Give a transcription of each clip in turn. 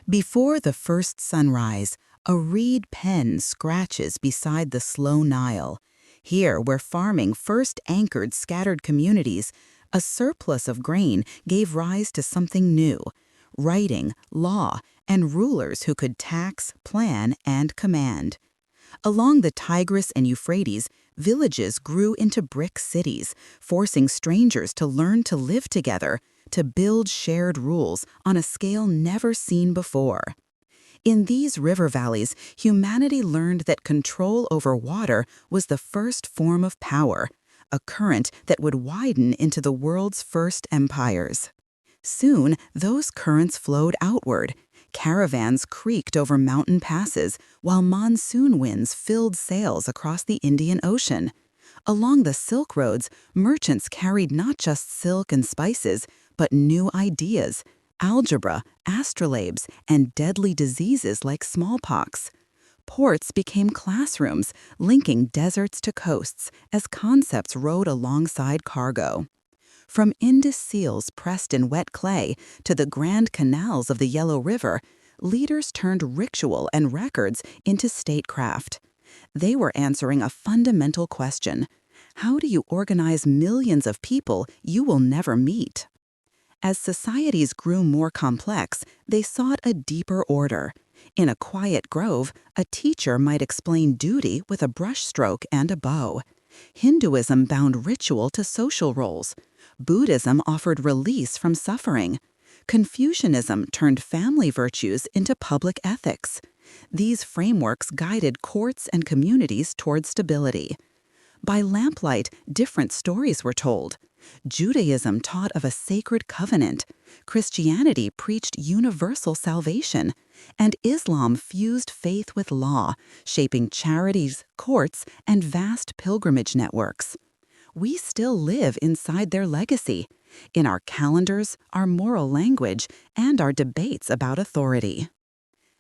Before the first sunrise, a reed pen scratches beside the slow Nile. Here, where farming first anchored scattered communities, a surplus of grain gave rise to something new: writing, law, and rulers who could tax, plan, and command. Along the Tigris and Euphrates, villages grew into brick cities, forcing strangers to learn to live together, to build shared rules on a scale never seen before. In these river valleys, humanity learned that control over water was the first form of power, a current that would widen into the world's first empires. Soon, those currents flowed outward. Caravans creaked over mountain passes, while monsoon winds filled sails across the Indian Ocean. Along the Silk Roads, merchants carried not just silk and spices, but new ideas: algebra, astrolabes, and deadly diseases like smallpox. Ports became classrooms, linking deserts to coasts as concepts rode alongside cargo. From Indus seals pressed in wet clay to the grand canals of the Yellow River, leaders turned ritual and records into statecraft. They were answering a fundamental question: how do you organize millions of people you will never meet? As societies grew more complex, they sought a deeper order. In a quiet grove, a teacher might explain duty with a brushstroke and a bow. Hinduism bound ritual to social roles. Buddhism offered release from suffering. Confucianism turned family virtues into public ethics. These frameworks guided courts and communities toward stability. By lamplight, different stories were told. Judaism taught of a sacred covenant, Christianity preached universal salvation, and Islam fused faith with law, shaping charities, courts, and vast pilgrimage networks. We still live inside their legacy, in our calendars, our moral language, and our debates about authority.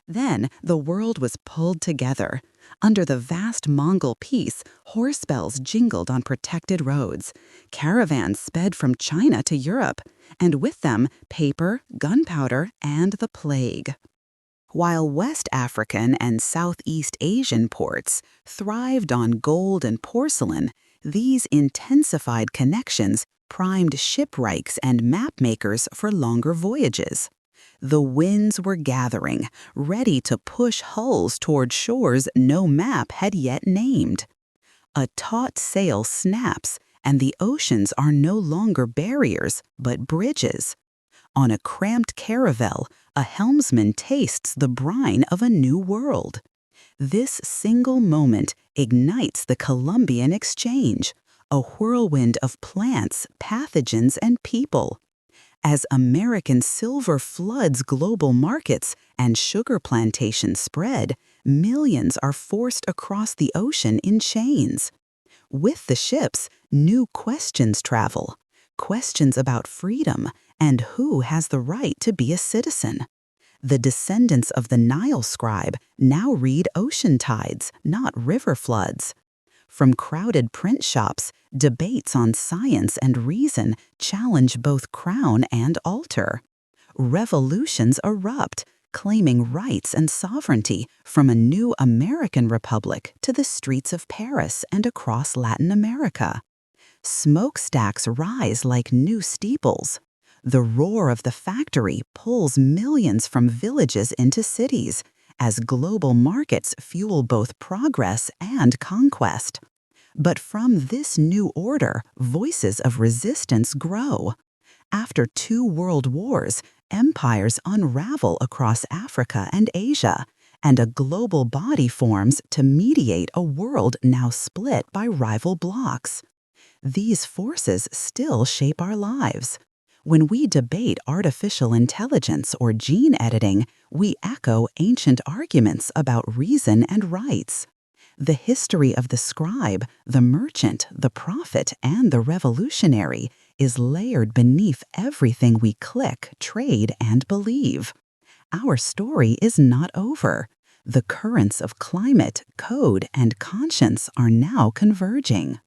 Then the world was pulled together. Under the vast Mongol peace, horse bells jingled on protected roads. Caravans sped from China to Europe, and with them paper, gunpowder, and the plague. While West African and Southeast Asian ports thrived on gold and porcelain, these intensified connections primed shipwrights and mapmakers for longer voyages. The winds were gathering, ready to push hulls toward shores no map had yet named. A taut sail snaps, and the oceans are no longer barriers, but bridges. On a cramped caravel, a helmsman tastes the brine of a new world. This single moment ignites the Columbian Exchange, a whirlwind of plants, pathogens, and people. As American silver floods global markets and sugar plantations spread, millions are forced across the ocean in chains. With the ships, new questions travel. Questions about freedom and who has the right to be a citizen. The descendants of the Nile scribe now read ocean tides, not river floods. From crowded print shops, debates on science and reason challenge both crown and altar. Revolutions erupt, claiming rights and sovereignty from a new American republic to the streets of Paris and across Latin America. Smokestacks rise like new steeples. The roar of the factory pulls millions from villages into cities, as global markets fuel both progress and conquest. But from this new order, voices of resistance grow. After 2 world wars, empires unravel across Africa and Asia, and a global body forms to mediate a world now split by rival blocs. These forces still shape our lives. When we debate artificial intelligence or gene editing, we echo ancient arguments about reason and rights. The history of the scribe, the merchant, the prophet, and the revolutionary is layered beneath everything we click, trade, and believe. Our story is not over. The currents of climate, code, and conscience are now converging.